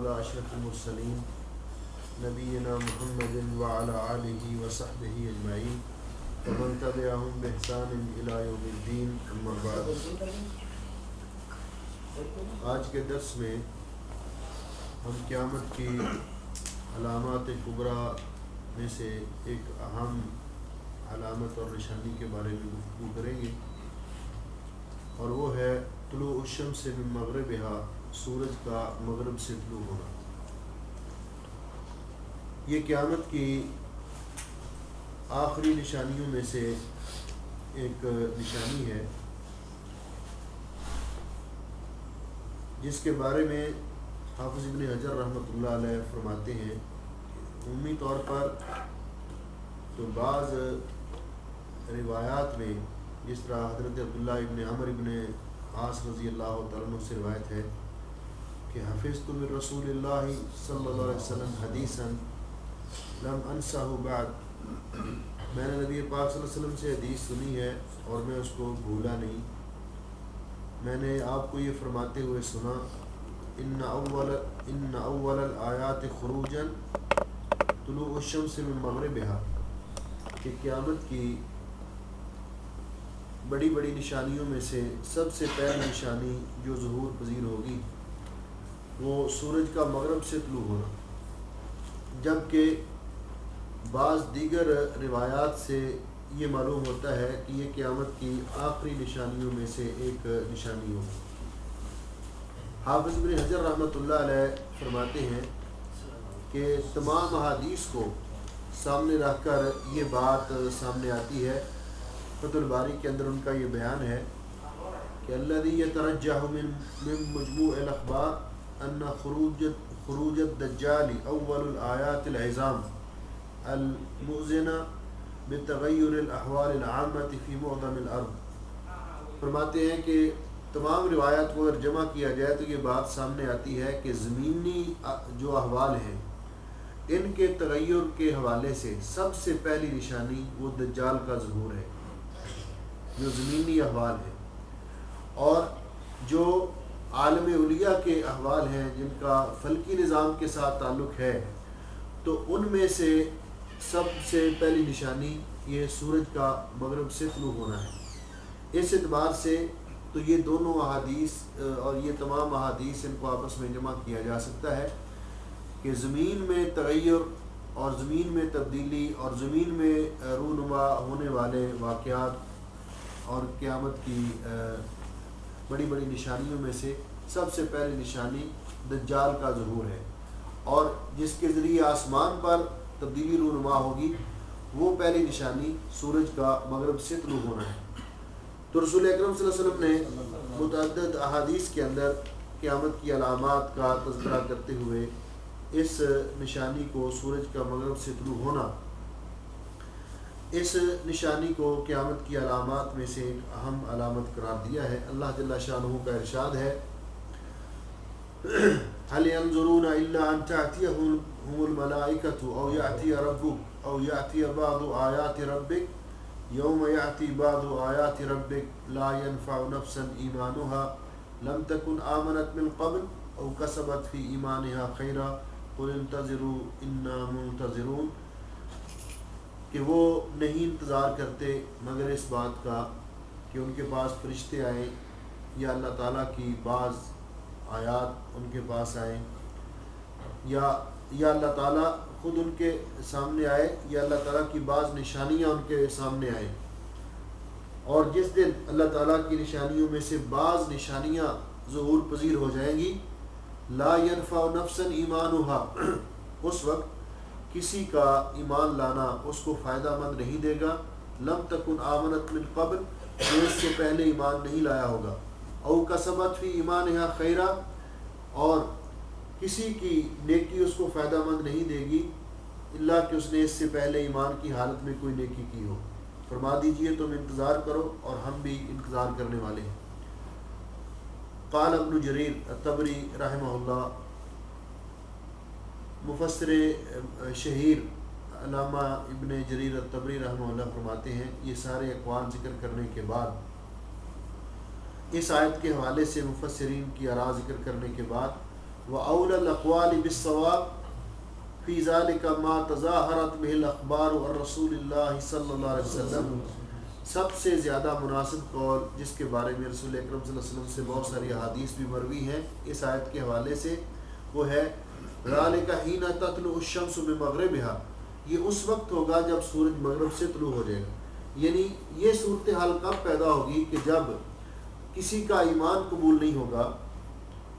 علی اشرف المرسلین نبینا محمد وعلی آلہ وصحبہ اجمعین ومن تبعہم بإحسان الی یوم الدین، اما بعد۔ آج کے درس میں ہم قیامت کی علامات کبریٰ میں سے ایک اہم علامت اور نشانی کے بارے میں گفتگو کریں گے، اور وہ ہے طلوع الشمس من مغربہا، سورج کا مغرب سے طلوع ہونا۔ یہ قیامت کی آخری نشانیوں میں سے ایک نشانی ہے، جس کے بارے میں حافظ ابن حجر رحمۃ اللہ علیہ فرماتے ہیں کہ عمومی طور پر تو بعض روایات میں، جس طرح حضرت عبداللہ ابن عمر ابن عاص رضی اللہ تعالیٰ عنہ سے روایت ہے کہ حفظت من رسول اللہ صلی اللہ علیہ وسلم حدیثا لم انسہ بعد، میں نے نبی پاک صلی اللہ علیہ وسلم سے حدیث سنی ہے اور میں اس کو بھولا نہیں۔ میں نے آپ کو یہ فرماتے ہوئے سنا، ان اول الآیات خروجا طلوع الشمس من مغربہا، کہ قیامت کی بڑی بڑی نشانیوں میں سے سب سے پہلی نشانی جو ظہور پذیر ہوگی وہ سورج کا مغرب سے طلوع ہونا، جبکہ بعض دیگر روایات سے یہ معلوم ہوتا ہے کہ یہ قیامت کی آخری نشانیوں میں سے ایک نشانی ہوگی۔ حافظ ابن حجر رحمۃ اللہ علیہ فرماتے ہیں کہ تمام احادیث کو سامنے رکھ کر یہ بات سامنے آتی ہے، فتح الباری کے اندر ان کا یہ بیان ہے کہ الذی یترجح من مجموع الاخبار ان خروج الدجال اول الآیات العظام المؤذنہ بتغیر الاحوال العامة فی معظم الارض۔ فرماتے ہیں کہ تمام روایات کو اگر جمع کیا جائے تو یہ بات سامنے آتی ہے کہ زمینی جو احوال ہیں ان کے تغیر کے حوالے سے سب سے پہلی نشانی وہ دجال کا ظہور ہے، جو زمینی احوال ہیں، اور جو عالم اولیاء کے احوال ہیں جن کا فلکی نظام کے ساتھ تعلق ہے، تو ان میں سے سب سے پہلی نشانی یہ سورج کا مغرب سے طلوع ہونا ہے۔ اس اعتبار سے تو یہ دونوں احادیث اور یہ تمام احادیث ان کو آپس میں جمع کیا جا سکتا ہے کہ زمین میں تغیر اور زمین میں تبدیلی اور زمین میں رونما ہونے والے واقعات اور قیامت کی بڑی بڑی نشانیوں میں سے سب سے پہلی نشانی دجال کا ظہور ہے، اور جس کے ذریعے آسمان پر تبدیلی رونما ہوگی وہ پہلی نشانی سورج کا مغرب سے طلوع ہونا ہے۔ تو رسول اکرم صلی اللہ علیہ وسلم نے متعدد احادیث کے اندر قیامت کی علامات کا تذکرہ کرتے ہوئے اس نشانی کو، سورج کا مغرب سے طلوع ہونا، اس نشانی کو قیامت کی علامات میں سے ایک اہم علامت قرار دیا ہے۔ اللہ جل شانہ کا ارشاد ہے، هل ينظرون الا ان تأتيهم الملائكة او يأتي ربك او يأتي بعض آیات ربك یوم یأتی بعض آیات ربک لا ينفع نفسا ایمانها لم تکن آمنت من قبل او کسبت فی ایمانها خیرا قل انتظروا انا منتظرون، کہ وہ نہیں انتظار کرتے مگر اس بات کا کہ ان کے پاس فرشتے آئیں یا اللہ تعالیٰ کی بعض آیات ان کے پاس آئیں، یا اللہ تعالیٰ خود ان کے سامنے آئے، یا اللہ تعالیٰ کی بعض نشانیاں ان کے سامنے آئیں۔ اور جس دن اللہ تعالیٰ کی نشانیوں میں سے بعض نشانیاں ظہور پذیر ہو جائیں گی، لا ينفع نفسا ایمانها، اس وقت کسی کا ایمان لانا اس کو فائدہ مند نہیں دے گا، لم تکن آمنت من قبل، جو اس سے پہلے ایمان نہیں لایا ہوگا، او کسبت فی ایمانها خیرا، اور کسی کی نیکی اس کو فائدہ مند نہیں دے گی اللہ کہ اس نے اس سے پہلے ایمان کی حالت میں کوئی نیکی کی ہو۔ فرما دیجئے تم انتظار کرو اور ہم بھی انتظار کرنے والے ہیں۔ قال ابن جریر الطبری رحمہ اللہ، مفسر شہیر علامہ ابن جریر الطبری رحمہ اللہ فرماتے ہیں، یہ سارے اقوال ذکر کرنے کے بعد، اس آیت کے حوالے سے مفسرین کی آراء ذکر کرنے کے بعد وأولى الأقوال بالصواب في ذلك ما تظاهرت به الأخبار عن رسول اللہ صلی اللہ علیہ وسلم، سب سے زیادہ مناسب قول جس کے بارے میں رسول اکرم صلی اللہ علیہ وسلم سے بہت ساری احادیث بھی مروی ہیں اس آیت کے حوالے سے، وہ ہے ذالک حین تطلع الشمس من مغربها، یہ اس وقت ہوگا جب سورج مغرب سے طلوع ہو جائے گا۔ یعنی یہ صورتحال کب پیدا ہوگی کہ جب کسی کا ایمان قبول نہیں ہوگا،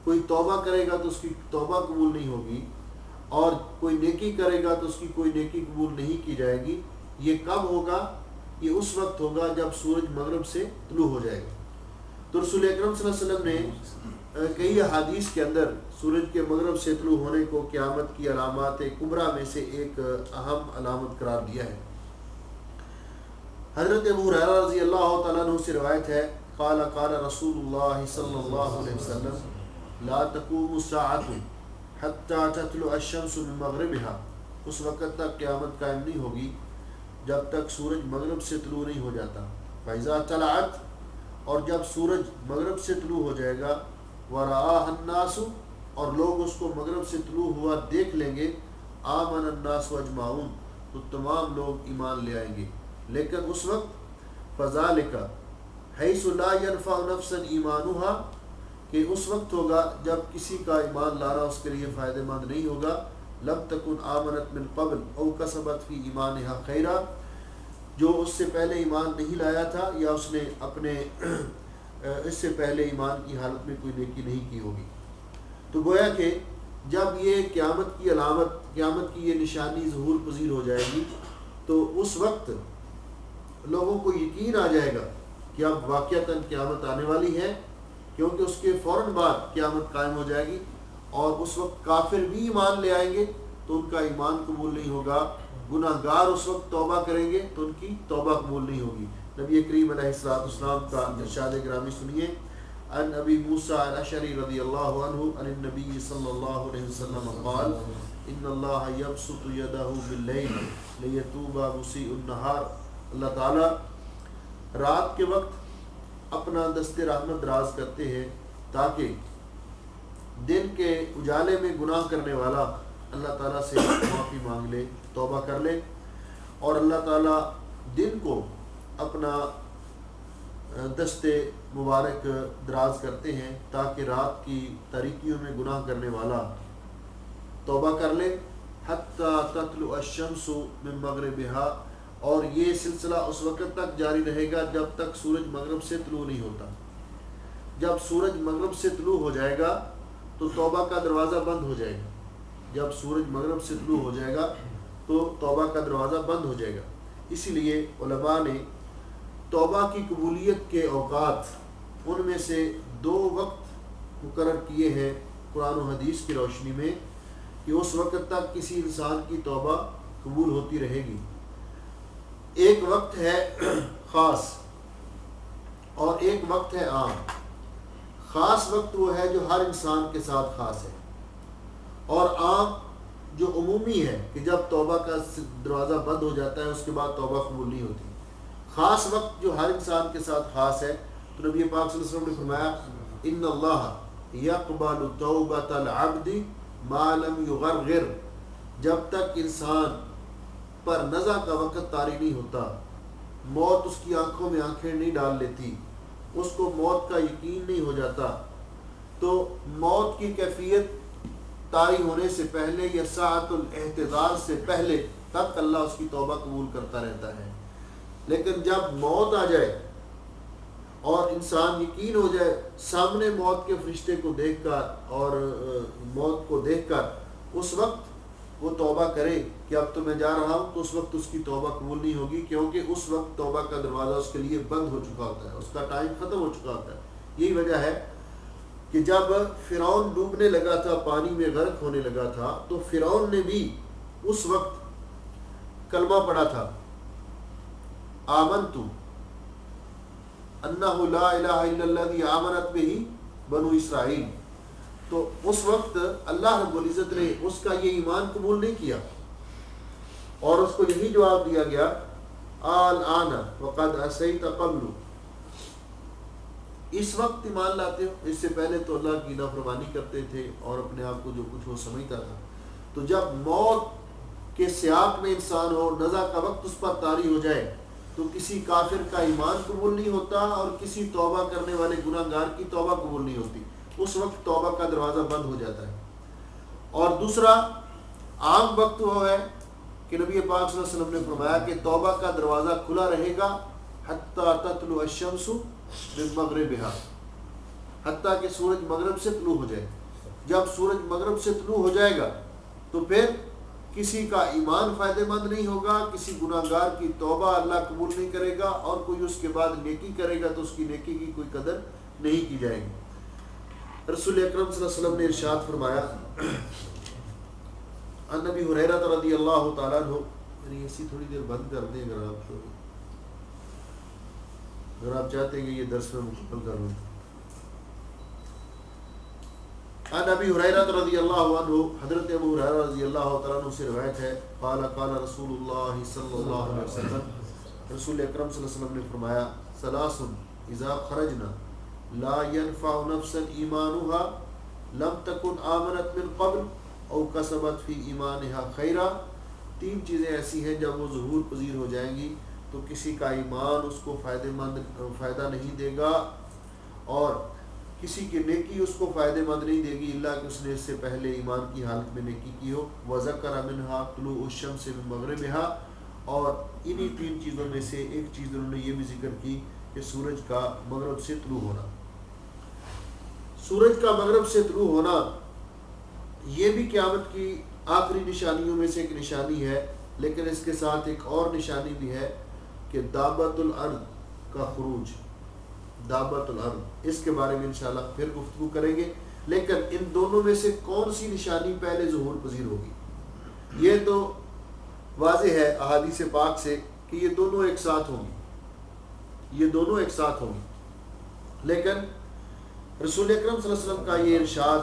کوئی توبہ کرے گا تو اس کی توبہ قبول نہیں ہوگی، اور کوئی نیکی کرے گا تو اس کی کوئی نیکی قبول نہیں کی جائے گی۔ یہ کب ہوگا؟ یہ اس وقت ہوگا جب سورج مغرب سے طلوع ہو جائے گا۔ تو رسول اکرم صلی اللہ علیہ وسلم نے کئی احادیث کے اندر سورج کے مغرب سے طلوع ہونے کو قیامت کی علامات کبریٰ میں سے ایک اہم علامت قرار دیا ہے۔ حضرت ابو ہریرہ رضی اللہ تعالیٰ عنہ سے روایت ہے، قال قال رسول اللہ صلی اللہ علیہ وسلم لا تقوم الساعة حتى تطلع الشمس من مغربها، اس وقت تک قیامت قائم نہیں ہوگی جب تک سورج مغرب سے طلوع نہیں ہو جاتا۔ فإذا طلعت، اور جب سورج مغرب سے طلوع ہو جائے گا، ورآها الناس، اور لوگ اس کو مغرب سے طلوع ہوا دیکھ لیں گے، آمن الناس اجمعون، تو تمام لوگ ایمان لے آئیں گے۔ لیکن اس وقت فذالک حیث لا ينفع نفسا ایمانها، کہ اس وقت ہوگا جب کسی کا ایمان لانا اس کے لیے فائدہ مند نہیں ہوگا، لم تکن آمنت من قبل او کسبت فی ایمانها خیرا، جو اس سے پہلے ایمان نہیں لایا تھا یا اس نے اپنے اس سے پہلے ایمان کی حالت میں کوئی نیکی نہیں کی ہوگی۔ تو گویا کہ جب یہ قیامت کی علامت، قیامت کی یہ نشانی ظہور پذیر ہو جائے گی تو اس وقت لوگوں کو یقین آ جائے گا کہ اب واقعتاً قیامت آنے والی ہے، کیونکہ اس کے فوراً بعد قیامت قائم ہو جائے گی، اور اس وقت کافر بھی ایمان لے آئیں گے تو ان کا ایمان قبول نہیں ہوگا، گناہ گار اس وقت توبہ کریں گے تو ان کی توبہ قبول نہیں ہوگی۔ نبی کریم علیہ السلام کا ارشاد گرامی سنیے، عن ابی موسیٰ الاشعری رضی اللہ عنہ عن النبی صلی اللہ علیہ وسلم قال ان اللہ یبسط یدہ باللیل لیتوب مسیء النہار، اللہ تعالیٰ رات کے وقت اپنا دست رحمت دراز کرتے ہیں تاکہ دن کے اجالے میں گناہ کرنے والا اللہ تعالیٰ سے معافی مانگ لے، توبہ کر لے، اور اللہ تعالیٰ دن کو اپنا دست مبارک دراز کرتے ہیں تاکہ رات کی تاریکیوں میں گناہ کرنے والا توبہ کر لے، حتی تطلع الشمس من مغربها، اور یہ سلسلہ اس وقت تک جاری رہے گا جب تک سورج مغرب سے طلوع نہیں ہوتا۔ جب سورج مغرب سے طلوع ہو جائے گا تو توبہ کا دروازہ بند ہو جائے گا، جب سورج مغرب سے طلوع ہو جائے گا تو توبہ کا دروازہ بند ہو جائے گا۔ اسی لیے علماء نے توبہ کی قبولیت کے اوقات ان میں سے 2 وقت مقرر کیے ہیں قرآن و حدیث کی روشنی میں کہ اس وقت تک کسی انسان کی توبہ قبول ہوتی رہے گی۔ ایک وقت ہے خاص اور ایک وقت ہے عام۔ خاص وقت وہ ہے جو ہر انسان کے ساتھ خاص ہے، اور عام جو عمومی ہے کہ جب توبہ کا دروازہ بند ہو جاتا ہے اس کے بعد توبہ قبول نہیں ہوتی۔ خاص وقت جو ہر انسان کے ساتھ خاص ہے، تو نبی پاک صلی اللہ علیہ وسلم نے فرمایا ان اللہ یقبل توبۃ العبد ما لم یغرغر، جب تک انسان پر نزع کا وقت طاری نہیں ہوتا، موت اس کی آنکھوں میں آنکھیں نہیں ڈال لیتی، اس کو موت کا یقین نہیں ہو جاتا، تو موت کی کیفیت طاری ہونے سے پہلے یا ساعت الاحتضار سے پہلے تک اللہ اس کی توبہ قبول کرتا رہتا ہے۔ لیکن جب موت آ جائے اور انسان یقین ہو جائے سامنے موت کے فرشتے کو دیکھ کر اور موت کو دیکھ کر، اس وقت وہ توبہ کرے کہ اب تو میں جا رہا ہوں، تو اس وقت اس کی توبہ قبول نہیں ہوگی، کیونکہ اس وقت توبہ کا دروازہ اس کے لیے بند ہو چکا ہوتا ہے، اس کا ٹائم ختم ہو چکا ہوتا ہے۔ یہی وجہ ہے کہ جب فرعون ڈوبنے لگا تھا، پانی میں غرق ہونے لگا تھا، تو فرعون نے بھی اس وقت کلمہ پڑھا تھا، آمنت انہ لا الہ الا الذی آمنت بہ بنو اسرائیل، تو اس وقت اللہ رب العزت نے اس کا یہ ایمان قبول نہیں کیا، اور اس کو یہی جواب دیا گیا الآن وقد عصیت قبل، اس وقت ایمان لاتے ہو، اس سے پہلے تو اللہ کی نافرمانی کرتے تھے اور اپنے آپ کو جو کچھ وہ سمجھتا تھا، تو جب موت کے سیاق میں انسان ہو، نزع کا وقت اس پر طاری ہو جائے، تو کسی کافر کا ایمان قبول نہیں ہوتا اور کسی توبہ کرنے والے گناہ گار کی توبہ قبول نہیں ہوتی، اس وقت توبہ کا دروازہ بند ہو جاتا ہے۔ اور دوسرا عام وقت وہ ہے کہ نبی پاک صلی اللہ علیہ وسلم نے فرمایا کہ توبہ کا دروازہ کھلا رہے گا حتیٰ تطلع الشمس من مغربہا، حتیٰ کہ سورج مغرب سے طلوع ہو جائے۔ جب سورج مغرب سے طلوع ہو جائے گا تو پھر کسی کا ایمان فائدہ مند نہیں ہوگا، کسی گناہ گار کی توبہ اللہ قبول نہیں کرے گا، اور کوئی اس کے بعد نیکی کرے گا تو اس کی نیکی کی کوئی قدر نہیں کی جائے گی۔ رسول اکرم صلی اللہ علیہ وسلم نے ارشاد فرمایا، عن ابی ہریرہ رضی اللہ تعالیٰ عنہ، یعنی اسی تھوڑی دیر بند کر دیں اگر آپ چاہتے ہیں کہ یہ درس میں مکمل کر لوں۔ عن ابی ہریرہ رضی اللہ عنہ، حضرت ابو ہریرہ رضی اللہ تعالیٰ عنہ سے روایت ہے، قال قال رسول اللہ صلی اللہ علیہ وسلم، رسول اکرم صلی اللہ علیہ وسلم نے فرمایا، ثلاث اذا خرجنا لا ينفع نفسا ایمانها لم تکن آمنت من قبل او کسبت فی ایمانها خیرا، تین چیزیں ایسی ہیں جب وہ ظہور پذیر ہو جائیں گی تو کسی کا ایمان اس کو فائدہ نہیں دے گا اور کسی کی نیکی اس کو فائدہ مند نہیں دے گی الا کہ اس نے اس سے پہلے ایمان کی حالت میں نیکی کی ہو۔ وذکر منہا طلوع الشمس من مغربہا، اور انہی تین چیزوں میں سے ایک چیز انہوں نے یہ بھی ذکر کی کہ سورج کا مغرب سے طلوع ہونا۔ سورج کا مغرب سے طلوع ہونا یہ بھی قیامت کی آخری نشانیوں میں سے ایک نشانی ہے، لیکن اس کے ساتھ ایک اور نشانی بھی ہے کہ دابت الارض کا خروج، دابت الارض، اس کے بارے میں انشاءاللہ پھر گفتگو کریں گے۔ لیکن ان دونوں میں سے کون سی نشانی پہلے ظہور پذیر ہوگی، یہ تو واضح ہے احادیث پاک سے کہ یہ دونوں ایک ساتھ ہوں گی، یہ دونوں ایک ساتھ ہوں گی۔ لیکن رسول اکرم صلی اللہ علیہ وسلم کا یہ ارشاد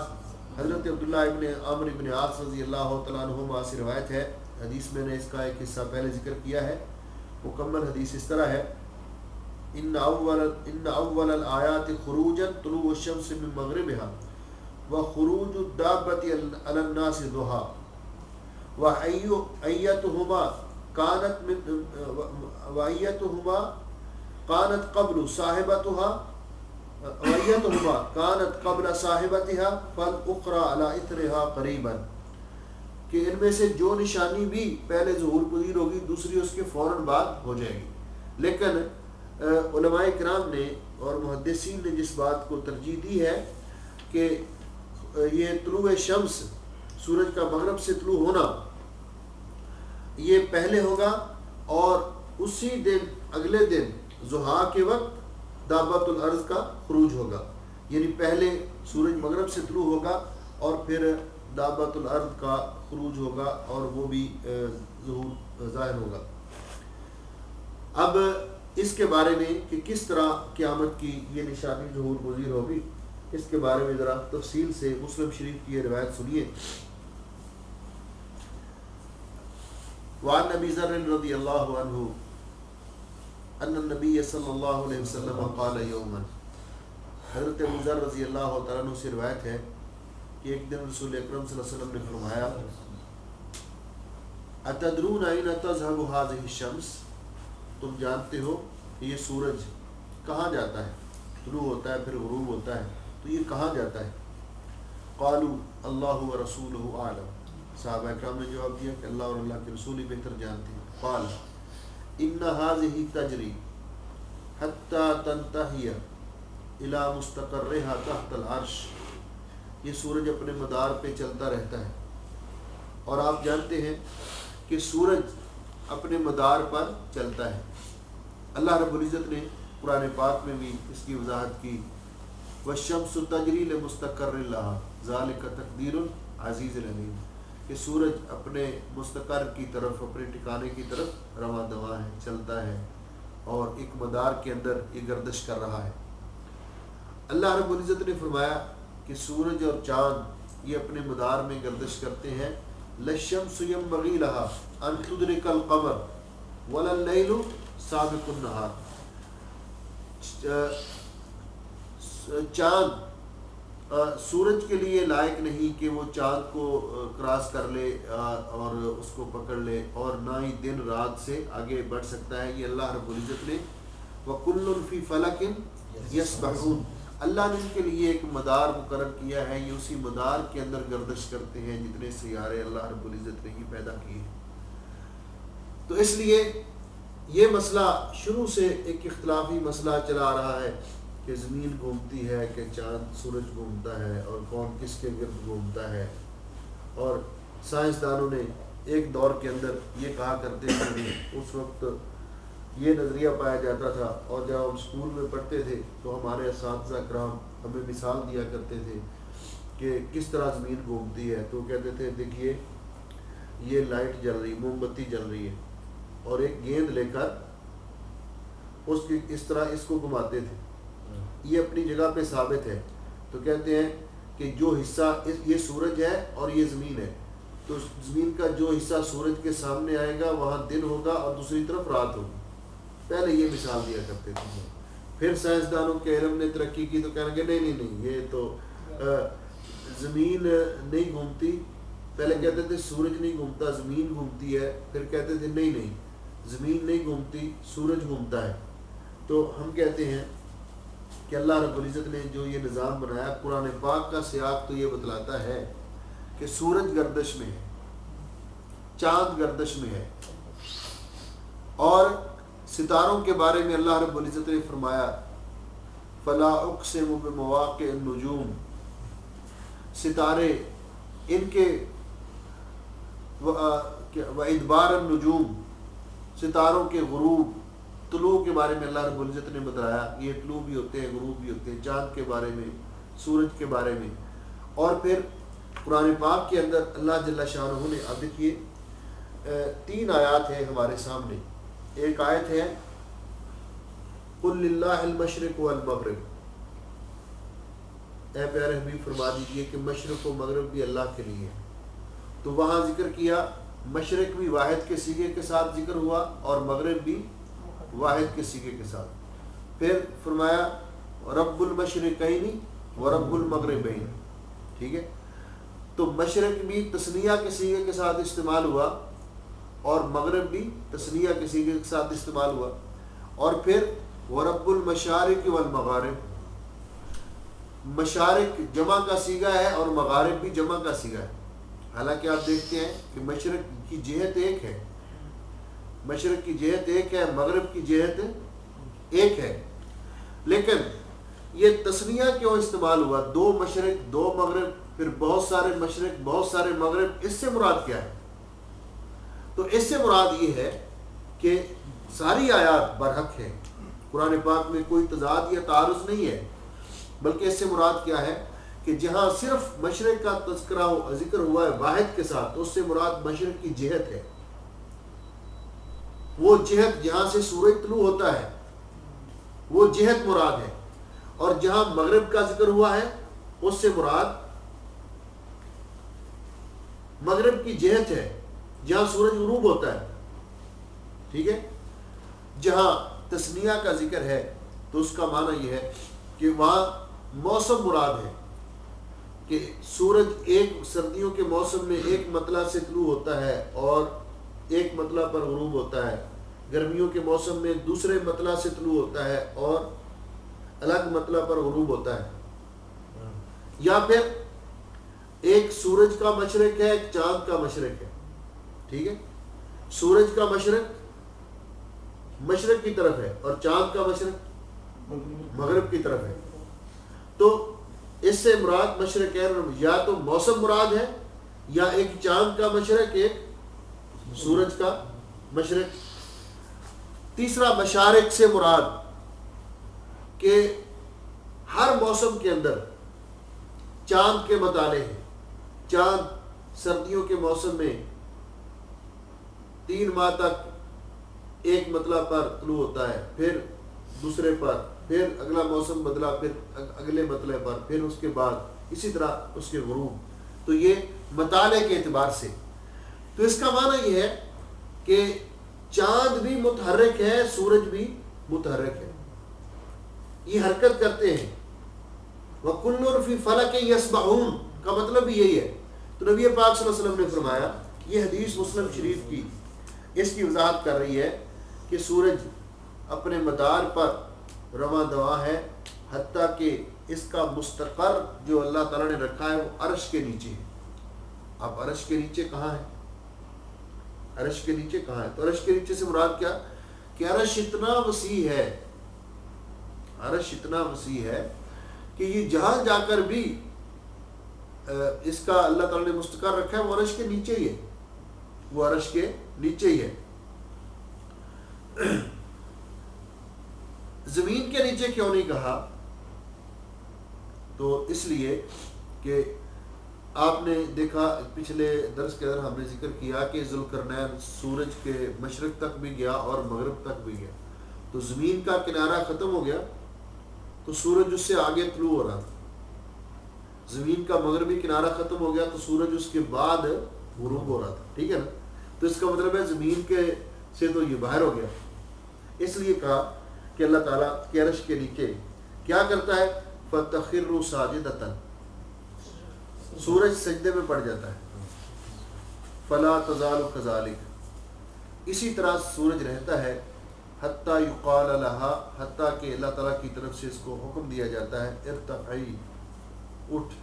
حضرت عبداللہ ابن عمرو ابن عاص رضی اللہ تعالیٰ عنہما سے روایت ہے، حدیث میں نے اس کا ایک حصہ پہلے ذکر کیا ہے، مکمل حدیث اس طرح ہے، ان اول الآیات خروجا طلوع الشمس من مغربها وخروج الدابة على الناس ضحى وأيتهما كانت قبل صاحبتها كانت قبل صاحبتها فالأخرى على إثرها قريبا، کہ ان میں سے جو نشانی بھی پہلے ظہور پذیر ہوگی دوسری اس کے فوراً بعد ہو جائے گی۔ لیکن علماء کرام نے اور محدثین نے جس بات کو ترجیح دی ہے کہ یہ طلوع شمس، سورج کا مغرب سے طلوع ہونا، یہ پہلے ہوگا اور اسی دن اگلے دن ضحیٰ کے وقت دابت الارض کا خروج ہوگا، یعنی پہلے سورج مغرب سے طلوع ہوگا اور پھر دابت الارض کا خروج ہوگا اور وہ بھی ظہور ظاہر ہوگا۔ اب اس کے بارے میں کہ کس طرح قیامت کی یہ نشانی ظہور پذیر ہوگی، اس کے بارے میں ذرا تفصیل سے مسلم شریف کی یہ روایت سنیے۔ وعن ابی ذر رضی اللہ عنہ ان النبی صلی اللہ علیہ وسلم قال یوما، حضرت ابو ذر رضی اللہ تعالیٰ عنہ سے روایت ہے کہ ایک دن رسول اکرم صلی اللہ علیہ وسلم نے فرمایا، اتدرون این تذهب هذه الشمس، تم جانتے ہو کہ یہ سورج کہاں جاتا ہے، طلوع ہوتا ہے پھر غروب ہوتا ہے، تو یہ کہاں جاتا ہے؟ قالوا اللہ ورسولہ اعلم، صحابہ اکرام نے جواب دیا کہ اللہ اور اللہ کے رسول ہی بہتر جانتے ہیں۔ قال ان هذه تجری حتى تنتهی الى مستقرها تحت العرش، یہ سورج اپنے مدار پہ چلتا رہتا ہے، اور آپ جانتے ہیں کہ سورج اپنے مدار پر چلتا ہے۔ اللہ رب العزت نے قرآن پاک میں بھی اس کی وضاحت کی، والشمس تجری لمستقر لها ذلك تقدیر العزیز العلیم، کہ سورج اپنے مستقر کی طرف، اپنے ٹھکانے کی طرف رواں دواں ہے، چلتا ہے اور ایک مدار کے اندر یہ گردش کر رہا ہے۔ اللہ رب العزت نے فرمایا کہ سورج اور چاند یہ اپنے مدار میں گردش کرتے ہیں، للشمس ينبغي لها ان تدرك القمر ولا الليل سابق النهار، چاند سورج کے لیے لائق نہیں کہ وہ چاند کو کراس کر لے اور اس کو پکڑ لے، اور نہ ہی دن رات سے آگے بڑھ سکتا ہے. یہ اللہ رب العزت نے وَكُلٌّ فِي فَلَكٍ يَسْبَحُونَ، اللہ نے ان کے لیے ایک مدار مقرر کیا ہے، یہ اسی مدار کے اندر گردش کرتے ہیں جتنے سیارے اللہ رب العزت نے ہی پیدا کیے. تو اس لیے یہ مسئلہ شروع سے ایک اختلافی مسئلہ چلا آ رہا ہے کہ زمین گھومتی ہے کہ چاند سورج گھومتا ہے اور کون کس کے گرد گھومتا ہے. اور سائنسدانوں نے ایک دور کے اندر یہ کہا کرتے تھے، اس وقت یہ نظریہ پایا جاتا تھا، اور جب ہم اسکول میں پڑھتے تھے تو ہمارے اساتذہ کرام ہمیں مثال دیا کرتے تھے کہ کس طرح زمین گھومتی ہے. تو کہتے تھے دیکھیے یہ لائٹ جل رہی، موم بتی جل رہی ہے، اور ایک گیند لے کر اس کی اس طرح اس کو گھماتے تھے، یہ اپنی جگہ پہ ثابت ہے. تو کہتے ہیں کہ جو حصہ یہ سورج ہے اور یہ زمین ہے، تو زمین کا جو حصہ سورج کے سامنے آئے گا وہاں دن ہوگا اور دوسری طرف رات ہوگی. پہلے یہ مثال دیا کرتے تھے. پھر سائنسدانوں کے علم نے ترقی کی تو کہنے لگے نہیں یہ تو زمین نہیں گھومتی. پہلے کہتے تھے سورج نہیں گھومتا زمین گھومتی ہے، پھر کہتے تھے نہیں زمین نہیں گھومتی سورج گھومتا ہے. تو ہم کہتے ہیں کہ اللہ رب العزت نے جو یہ نظام بنایا، قرآن پاک کا سیاق تو یہ بتلاتا ہے کہ سورج گردش میں ہے، چاند گردش میں ہے. اور ستاروں کے بارے میں اللہ رب العزت نے فرمایا فلا اقسم بمواقع النجوم، ستارے ان کے وادبار النجوم، ستاروں کے غروب طلوع کے بارے میں اللہ رب العزت نے بتایا. یہ طلوع بھی ہوتے ہیں غروب بھی ہوتے ہیں، چاند کے بارے میں، سورج کے بارے میں. اور پھر قرآن پاک کے اندر اللہ جل شانہ نے، اب دیکھیے 3 آیات ہیں ہمارے سامنے. ایک آیت ہے قل للہ المشرق والمغرب، اے پیارے حبیب فرما دیجئے کہ مشرق و مغرب بھی اللہ کے لیے. تو وہاں ذکر کیا، مشرق بھی واحد کے صیغے کے ساتھ ذکر ہوا اور مغرب بھی واحد کے صیغے کے ساتھ. پھر فرمایا رب المشرقین و رب المغربین. ٹھیک ہے، تو مشرق بھی تثنیہ کے صیغے کے ساتھ استعمال ہوا اور مغرب بھی تثنیہ کے صیغے کے ساتھ استعمال ہوا. اور پھر ورب المشارق والمغارب، مشارق جمع کا صیغہ ہے اور مغارب بھی جمع کا صیغہ ہے. حالانکہ آپ دیکھتے ہیں کہ مشرق کی جہت ایک ہے، مشرق کی جہت ایک ہے، مغرب کی جہت ایک ہے، لیکن یہ تثنیہ کیوں استعمال ہوا؟ 2 مشرق 2 مغرب، پھر بہت سارے مشرق بہت سارے مغرب. اس سے مراد کیا ہے؟ تو اس سے مراد یہ ہے کہ ساری آیات برحق ہے، قرآن پاک میں کوئی تضاد یا تعارض نہیں ہے، بلکہ اس سے مراد کیا ہے کہ جہاں صرف مشرق کا تذکرہ ذکر ہوا ہے واحد کے ساتھ، تو اس سے مراد مشرق کی جہت ہے، وہ جہت جہاں سے سورج طلوع ہوتا ہے وہ جہت مراد ہے. اور جہاں مغرب کا ذکر ہوا ہے اس سے مراد مغرب کی جہت ہے جہاں سورج غروب ہوتا ہے. ٹھیک ہے، جہاں تثنیہ کا ذکر ہے تو اس کا معنی یہ ہے کہ وہاں موسم مراد ہے کہ سورج ایک سردیوں کے موسم میں ایک مطلع سے طلوع ہوتا ہے اور ایک مطلع پر غروب ہوتا ہے، گرمیوں کے موسم میں دوسرے مطلع سے طلوع ہوتا ہے اور الگ مطلع پر غروب ہوتا ہے. یا پھر ایک سورج کا مشرق ہے ایک چاند کا مشرق ہے. ٹھیک ہے، سورج کا مشرق مشرق کی طرف ہے اور چاند کا مشرق مغرب کی طرف ہے. تو اس سے مراد مشرق ہے، یا تو موسم مراد ہے یا ایک چاند کا مشرق ایک سورج کا مشرق. تیسرا مشارق سے مراد کہ ہر موسم کے اندر چاند کے مطالعے ہیں. چاند سردیوں کے موسم میں 3 ماہ تک ایک مطلع پر طلوع ہوتا ہے، پھر دوسرے پر، پھر اگلا موسم بدلا، پھر اگلے مطلع پر، پھر اس کے بعد اسی طرح اس کے غروب. تو یہ مطالعے کے اعتبار سے. تو اس کا معنی یہ ہے کہ چاند بھی متحرک ہے، سورج بھی متحرک ہے، یہ حرکت کرتے ہیں. وَكُلٌّ فِي فَلَكٍ يَسْبَحُونَ کا مطلب بھی یہی ہے. تو نبی پاک صلی اللہ علیہ وسلم نے فرمایا، یہ حدیث مسلم شریف کی اس کی وضاحت کر رہی ہے کہ سورج اپنے مدار پر رواں دواں ہے، حتیٰ کہ اس کا مستقر جو اللہ تعالیٰ نے رکھا ہے وہ عرش کے نیچے ہے. اب عرش کے نیچے کہاں ہے؟ عرش کے نیچے کہاں ہے؟ تو عرش کے نیچے سے مراد کیا کہ عرش اتنا وسیع ہے، عرش اتنا وسیع ہے کہ یہ جہاں جا کر بھی اس کا اللہ تعالیٰ نے مستقر رکھا ہے وہ عرش کے نیچے ہی ہے، وہ عرش کے نیچے ہی ہے. زمین کے نیچے کیوں نہیں کہا؟ تو اس لیے کہ آپ نے دیکھا پچھلے درس کے اندر ہم نے ذکر کیا کہ ذوالقرنین سورج کے مشرق تک بھی گیا اور مغرب تک بھی گیا. تو زمین کا کنارہ ختم ہو گیا تو سورج اس سے آگے طلوع ہو رہا تھا. زمین کا مغربی کنارہ ختم ہو گیا تو سورج اس کے بعد غروب ہو رہا تھا. ٹھیک ہے نا؟ تو اس کا مطلب ہے زمین کے سے تو یہ باہر ہو گیا. اس لیے کہا کہ اللہ تعالیٰ کے عرش کے نیچے کیا کرتا ہے؟ فَتَخِرُّ سَاجِدَةً، سورج سجدے میں پڑ جاتا ہے. فَلَا تَزَالُ كَذَلِكَ، اسی طرح سورج رہتا ہے حتیٰ یقال لها، حتیٰ کہ اللہ تعالیٰ کی طرف سے اس کو حکم دیا جاتا ہے ارتفعی، اٹھ،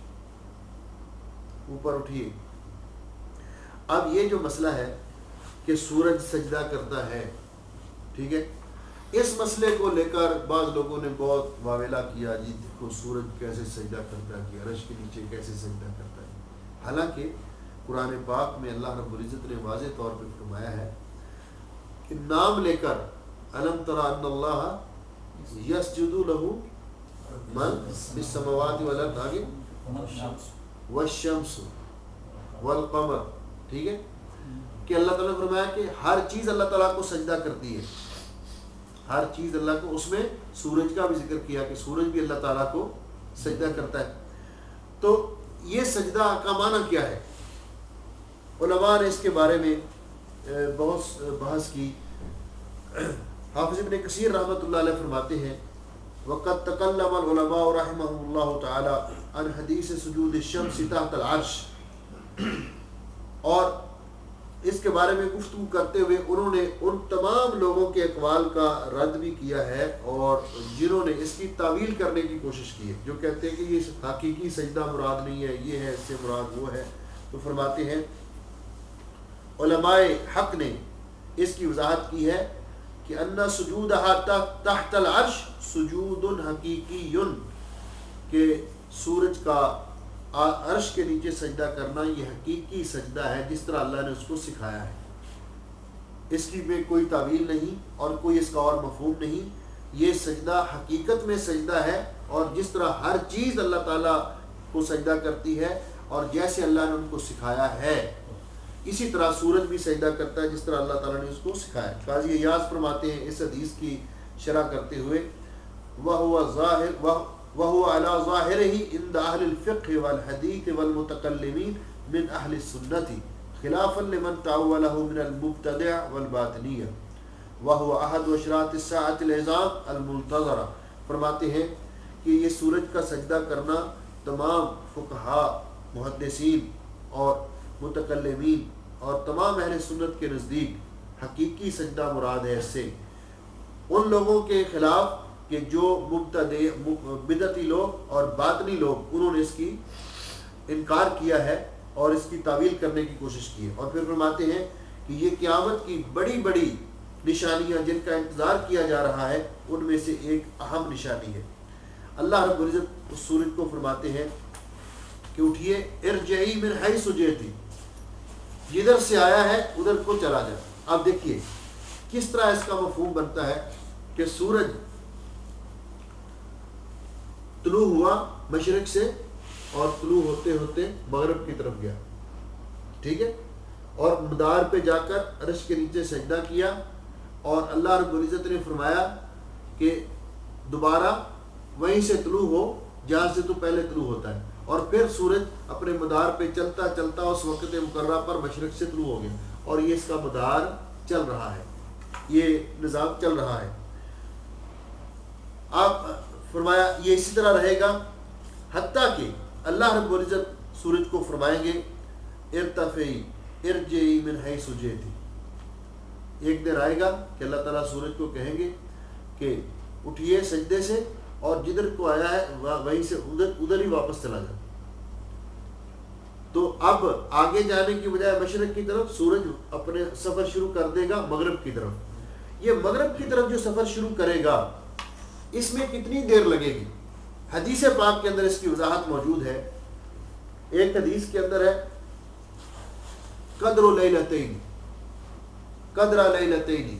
اوپر اٹھیے. اب یہ جو مسئلہ ہے کہ سورج سجدہ کرتا ہے، ٹھیک ہے، اس مسئلے کو لے کر بعض لوگوں نے بہت واویلا کیا، جی دیکھو سورج کیسے سجدہ کرتا ہے، کہ عرش کے نیچے کیسے سجدہ کرتا ہے. حالانکہ قرآن پاک میں اللہ رب العزت نے واضح طور پہ فرمایا ہے کہ نام لے کر الم تری ان اللہ یسجد لہ من فی السماوات والارض، آگے والشمس والقمر، ٹھیک ہے، کہ اللہ تعالیٰ نے فرمایا کہ ہر چیز اللہ تعالیٰ کو سجدہ کرتی ہے، ہر چیز اللہ کو. اس میں سورج کا بھی ذکر کیا کہ سورج بھی اللہ تعالیٰ کو سجدہ کرتا ہے. تو یہ سجدہ کا معنی کیا ہے؟ علماء نے اس کے بارے میں بہت بحث کی. حافظ ابن کثیر رحمۃ اللہ علیہ فرماتے ہیں وَقَدْ تَكَلَّمَ الْعُلَمَاءُ رَحِمَهُمُ اللَّهُ تَعَالَى عن حدیث سجود الشمس تحت العرش، اور اس کے بارے میں گفتگو کرتے ہوئے انہوں نے ان تمام لوگوں کے اقوال کا رد بھی کیا ہے اور جنہوں نے اس کی تعویل کرنے کی کوشش کی ہے، جو کہتے ہیں کہ یہ حقیقی سجدہ مراد نہیں ہے، یہ ہے، اس سے مراد وہ ہے. تو فرماتے ہیں علماء حق نے اس کی وضاحت کی ہے کہ ان سجودها تحت العرش سجود حقیقی، کہ سورج کا عرش کے نیچے سجدہ کرنا یہ حقیقی سجدہ ہے جس طرح اللہ نے اس کو سکھایا ہے. اس کی میں کوئی تعویل نہیں اور کوئی اس کا اور مفہوم نہیں. یہ سجدہ حقیقت میں سجدہ ہے، اور جس طرح ہر چیز اللہ تعالیٰ کو سجدہ کرتی ہے اور جیسے اللہ نے ان کو سکھایا ہے، اسی طرح سورج بھی سجدہ کرتا ہے جس طرح اللہ تعالیٰ نے اس کو سکھایا. قاضی ایاز فرماتے ہیں اس حدیث کی شرح کرتے ہوئے وَهُوَ عَلَى ظَاهِرِهِ عِنْدَ أَهْلِ الْفِقْهِ وَالْحَدِيثِ وَالْمُتَكَلِّمِينَ مِنْ أَهْلِ السُّنَّةِ خِلَافًا لِمَنْ تَأَوَّلَهُ مِنَ الْمُبْتَدِعِ وَالْبَاطِنِيَّةِ وَهُوَ أَحَدُ أَشْرَاطِ السَّاعَةِ الْعِظَامِ الْمُنْتَظَرَةِ. فرماتے ہیں کہ یہ سورج کا سجدہ کرنا تمام فقہاء، محدثین اور متکلمین اور تمام اہل سنت کے نزدیک حقیقی سجدہ مراد ہے. اس سے ان لوگوں کے خلاف کہ جو بدعتی لوگ اور باطنی لوگ، انہوں نے اس کی انکار کیا ہے اور اس کی تعویل کرنے کی کوشش کی ہے. اور پھر فرماتے ہیں کہ یہ قیامت کی بڑی بڑی نشانیاں جن کا انتظار کیا جا رہا ہے ان میں سے ایک اہم نشانی ہے. اللہ رب العزت اس سورج کو فرماتے ہیں کہ اٹھیے ارجعی من حیث جئتی، جدھر سے آیا ہے ادھر کو چلا جائے. اب دیکھیے کس طرح اس کا مفہوم بنتا ہے کہ سورج طلوع ہوا مشرق سے اور طلوع ہوتے ہوتے مغرب کی طرف گیا، ٹھیک ہے، اور مدار پہ جا کر عرش کے نیچے سجدہ کیا، اور اللہ رب العزت نے فرمایا کہ دوبارہ وہیں سے طلوع ہو جہاں سے تو پہلے طلوع ہوتا ہے، اور پھر سورج اپنے مدار پہ چلتا چلتا اس وقت مقررہ پر مشرق سے طلوع ہو گیا، اور یہ اس کا مدار چل رہا ہے، یہ نظام چل رہا ہے. آپ فرمایا یہ اسی طرح رہے گا حتیٰ کہ اللہ رب العزت سورج کو فرمائیں گے ارتفعی ارجعی من حیث جئتی. ایک دن آئے گا کہ اللہ تعالیٰ سورج کو کہیں گے کہ اٹھیے سجدے سے اور جدھر کو آیا ہے وہیں سے ادھر ہی واپس چلا جائے. تو اب آگے جانے کی بجائے مشرق کی طرف سورج اپنے سفر شروع کر دے گا مغرب کی طرف. یہ مغرب کی طرف جو سفر شروع کرے گا اس میں کتنی دیر لگے گی؟ حدیث پاک کے اندر اس کی وضاحت موجود ہے. ایک حدیث کے اندر ہے قدر لیلتین، قدر لیلتین،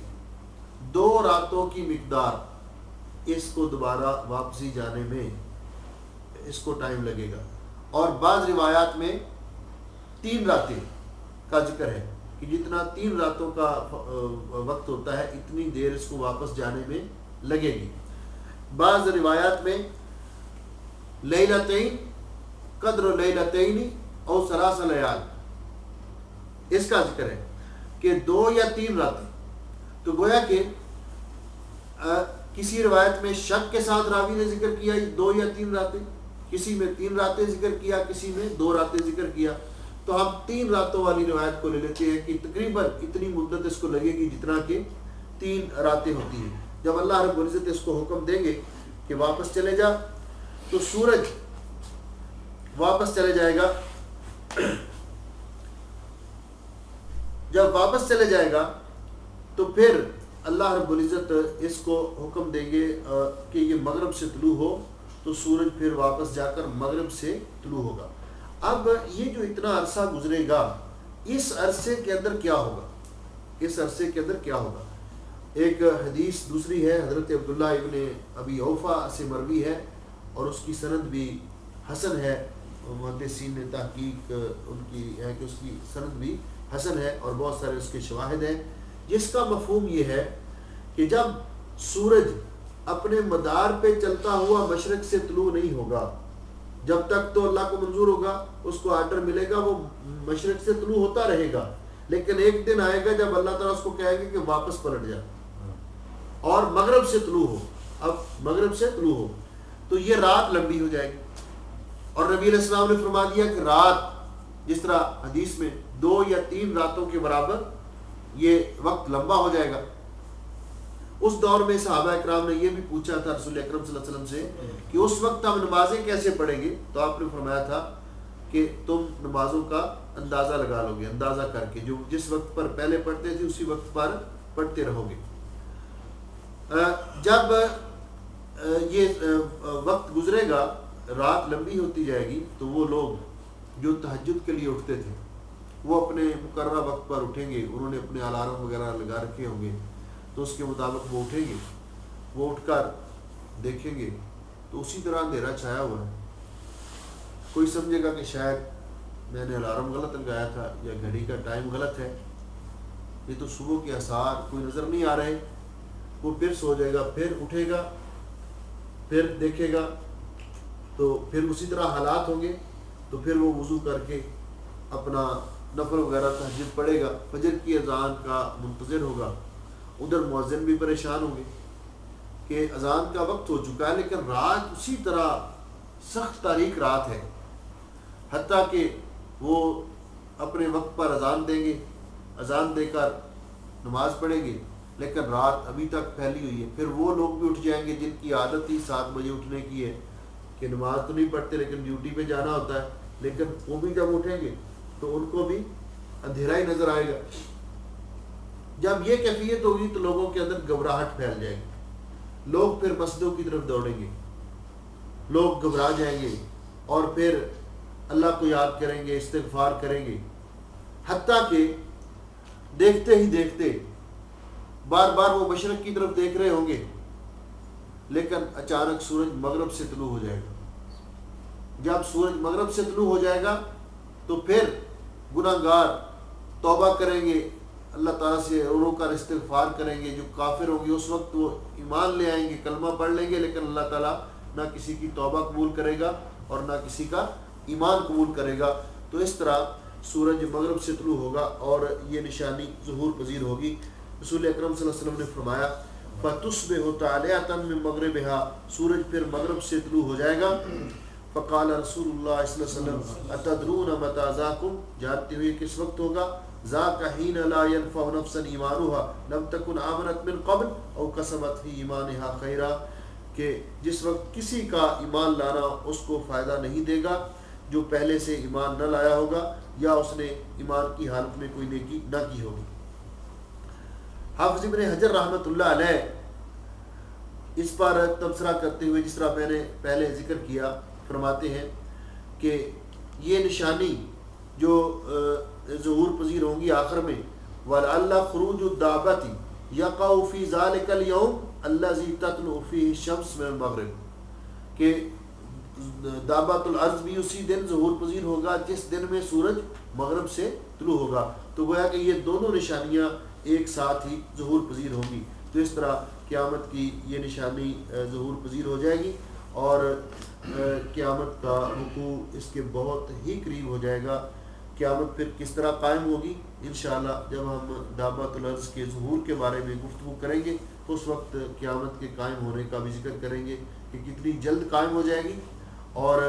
2 راتوں کی مقدار اس کو دوبارہ واپسی جانے میں اس کو ٹائم لگے گا. اور بعض روایات میں 3 راتیں کا ذکر ہے کہ جتنا 3 راتوں کا وقت ہوتا ہے اتنی دیر اس کو واپس جانے میں لگے گی. بعض روایات میں لیلتین قدر لیلتین اور 3 لیال اس کا ذکر ہے کہ 2 یا 3 راتیں. تو گویا کہ کسی روایت میں شک کے ساتھ راوی نے ذکر کیا 2 یا 3 راتیں، کسی میں 3 راتیں ذکر کیا، کسی میں 2 راتیں ذکر کیا. تو ہم 3 راتوں والی روایت کو لے لیتے ہیں کہ تقریباً اتنی مدت اس کو لگے گی جتنا کہ 3 راتیں ہوتی ہیں. جب اللہ رب العزت اس کو حکم دیں گے کہ واپس چلے جا تو سورج واپس چلے جائے گا. جب واپس چلے جائے گا تو پھر اللہ رب العزت اس کو حکم دیں گے کہ یہ مغرب سے طلوع ہو تو سورج پھر واپس جا کر مغرب سے طلوع ہوگا. اب یہ جو اتنا عرصہ گزرے گا اس عرصے کے اندر کیا ہوگا؟ اس عرصے کے اندر کیا ہوگا؟ ایک حدیث دوسری ہے حضرت عبداللہ ابن ابی اوفا سے مروی ہے اور اس کی سند بھی حسن ہے. محدثین نے تحقیق ان کی ہے کہ اس کی سند بھی حسن ہے اور بہت سارے اس کے شواہد ہیں، جس کا مفہوم یہ ہے کہ جب سورج اپنے مدار پہ چلتا ہوا مشرق سے طلوع نہیں ہوگا، جب تک تو اللہ کو منظور ہوگا، اس کو آرڈر ملے گا، وہ مشرق سے طلوع ہوتا رہے گا. لیکن ایک دن آئے گا جب اللہ تعالیٰ اس کو کہے گا کہ واپس پلٹ جا اور مغرب سے طلوع ہو. اب مغرب سے طلوع ہو تو یہ رات لمبی ہو جائے گی. اور نبی علیہ السلام نے فرما دیا کہ رات جس طرح حدیث میں 2 یا 3 راتوں کے برابر یہ وقت لمبا ہو جائے گا. اس دور میں صحابہ اکرام نے یہ بھی پوچھا تھا رسول اکرم صلی اللہ علیہ وسلم سے کہ اس وقت ہم نمازیں کیسے پڑھیں گے؟ تو آپ نے فرمایا تھا کہ تم نمازوں کا اندازہ لگا لو گے، اندازہ کر کے جو جس وقت پر پہلے پڑھتے تھے اسی وقت پر پڑھتے رہو گے. جب یہ وقت گزرے گا، رات لمبی ہوتی جائے گی، تو وہ لوگ جو تہجد کے لیے اٹھتے تھے وہ اپنے مقررہ وقت پر اٹھیں گے. انہوں نے اپنے الارم وغیرہ لگا رکھے ہوں گے تو اس کے مطابق وہ اٹھیں گے. وہ اٹھ کر دیکھیں گے تو اسی طرح اندھیرا چھایا ہوا ہے. کوئی سمجھے گا کہ شاید میں نے الارم غلط لگایا تھا یا گھڑی کا ٹائم غلط ہے، یہ تو صبح کے آثار کوئی نظر نہیں آ رہے. وہ پھر سو جائے گا، پھر اٹھے گا، پھر دیکھے گا تو پھر اسی طرح حالات ہوں گے. تو پھر وہ وضو کر کے اپنا نفل وغیرہ تہجد پڑھے گا، فجر کی اذان کا منتظر ہوگا. ادھر مؤذن بھی پریشان ہوں گے کہ اذان کا وقت ہو چکا ہے لیکن رات اسی طرح سخت تاریک رات ہے. حتیٰ کہ وہ اپنے وقت پر اذان دیں گے، اذان دے کر نماز پڑھیں گے لیکن رات ابھی تک پھیلی ہوئی ہے. پھر وہ لوگ بھی اٹھ جائیں گے جن کی عادت ہی 7 بجے اٹھنے کی ہے کہ نماز تو نہیں پڑھتے لیکن ڈیوٹی پہ جانا ہوتا ہے، لیکن وہ بھی جب اٹھیں گے تو ان کو بھی اندھیرا ہی نظر آئے گا. جب یہ کیفیت ہوگی تو لوگوں کے اندر گھبراہٹ پھیل جائے گی. لوگ پھر مسجدوں کی طرف دوڑیں گے، لوگ گھبرا جائیں گے اور پھر اللہ کو یاد کریں گے، استغفار کریں گے. حتیٰ کہ دیکھتے ہی دیکھتے بار بار وہ مشرق کی طرف دیکھ رہے ہوں گے لیکن اچانک سورج مغرب سے طلوع ہو جائے گا. جب سورج مغرب سے طلوع ہو جائے گا تو پھر گناہ گار توبہ کریں گے، اللہ تعالیٰ سے رو کر استغفار کریں گے. جو کافر ہوں گے اس وقت وہ ایمان لے آئیں گے، کلمہ پڑھ لیں گے، لیکن اللہ تعالیٰ نہ کسی کی توبہ قبول کرے گا اور نہ کسی کا ایمان قبول کرے گا. تو اس طرح سورج مغرب سے طلوع ہوگا اور یہ نشانی ظہور پذیر ہوگی. رسول اکرم صلی اللہ علیہ وسلم نے فرمایا فَتُصْبِحُ طَالِعَةً مِّن مَغْرِبِهَا، سورج پھر مغرب سے طلوع ہو جائے گا. فقال رسول اللہ صلی اللہ علیہ وسلم اتدرون متی ذاکم، جانتے ہوئے کس وقت ہوگا؟ ذاک حین لا ينفع نفسا ایمانها لم تکن آمنت من قبل او کسبت فی ایمانها خیرا، کہ جس وقت کسی کا ایمان لانا اس کو فائدہ نہیں دے گا جو پہلے سے ایمان نہ لایا ہوگا یا اس نے ایمان کی حالت میں کوئی نیکی نہ کی ہوگی۔ حافظ ابن حجر رحمۃ اللہ علیہ اس پر تبصرہ کرتے ہوئے جس طرح میں نے پہلے ذکر کیا فرماتے ہیں کہ یہ نشانی جو ظہور پذیر ہوں گی آخر میں، وَلَعَلَّ خُرُوجُ الدَّابَّةِ يَقَعُ فِي ذَلِكَ الْيَوْمِ الَّذِي تَطْلُعُ فِيهِ الشَّمْسُ مِنَ الْمَغْرِبِ، کہ دابۃ الارض بھی اسی دن ظہور پذیر ہوگا جس دن میں سورج مغرب سے طلوع ہوگا۔ تو گویا کہ یہ دونوں نشانیاں ایک ساتھ ہی ظہور پذیر ہوں گی، تو اس طرح قیامت کی یہ نشانی ظہور پذیر ہو جائے گی اور قیامت کا وقوع اس کے بہت ہی قریب ہو جائے گا۔ قیامت پھر کس طرح قائم ہوگی انشاءاللہ جب ہم دابۃ الارض کے ظہور کے بارے میں گفتگو کریں گے تو اس وقت قیامت کے قائم ہونے کا بھی ذکر کریں گے کہ کتنی جلد قائم ہو جائے گی اور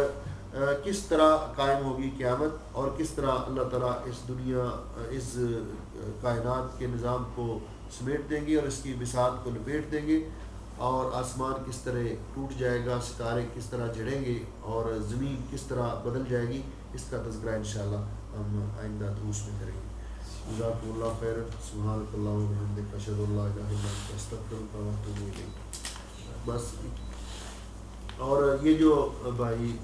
کس طرح قائم ہوگی قیامت، اور کس طرح اللہ تعالیٰ اس دنیا اس کائنات کے نظام کو سمیٹ دیں گے اور اس کی بساط کو لپیٹ دیں گے، اور آسمان کس طرح ٹوٹ جائے گا، ستارے کس طرح جڑیں گے اور زمین کس طرح بدل جائے گی، اس کا تذکرہ انشاءاللہ ہم آئندہ دروس میں کریں گے۔ جزاکم اللہ خیر، سبحانک اللہم و بحمدک، اشہد ان لا الہ الا انت، استغفرک و اتوب الیک۔ بس، اور یہ جو بھائی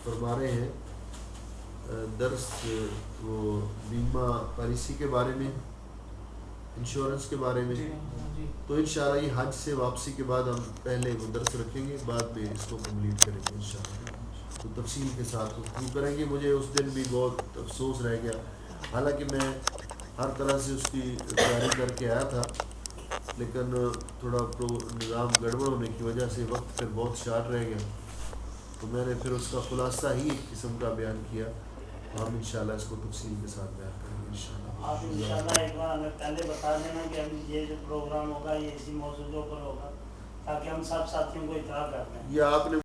فرما رہے ہیں درس وہ بیمہ پالیسی کے بارے میں، انشورنس کے بارے میں، تو انشاءاللہ یہ حج سے واپسی کے بعد ہم پہلے وہ درس رکھیں گے، بعد میں اس کو کمپلیٹ کریں گے انشاءاللہ، تو تفصیل کے ساتھ گفتگو کریں گے۔ مجھے اس دن بھی بہت افسوس رہ گیا، حالانکہ میں ہر طرح سے اس کی تیاری کر کے آیا تھا، لیکن تھوڑا نظام گڑبڑ ہونے کی وجہ سے وقت پھر بہت شارٹ رہ گیا، تو میں نے پھر اس کا خلاصہ ہی ایک قسم کا بیان کیا۔ ہم انشاءاللہ اس کو تفصیل کے ساتھ بیان کریں گے انشاءاللہ۔ آپ انشاءاللہ ایک بار ہمیں پہلے بتا دینا کہ ابھی یہ جو پروگرام ہوگا یہ اسی موضوع پر ہوگا، تاکہ ہم سب ساتھیوں کو اطلاع کر دیں۔ یا آپ نے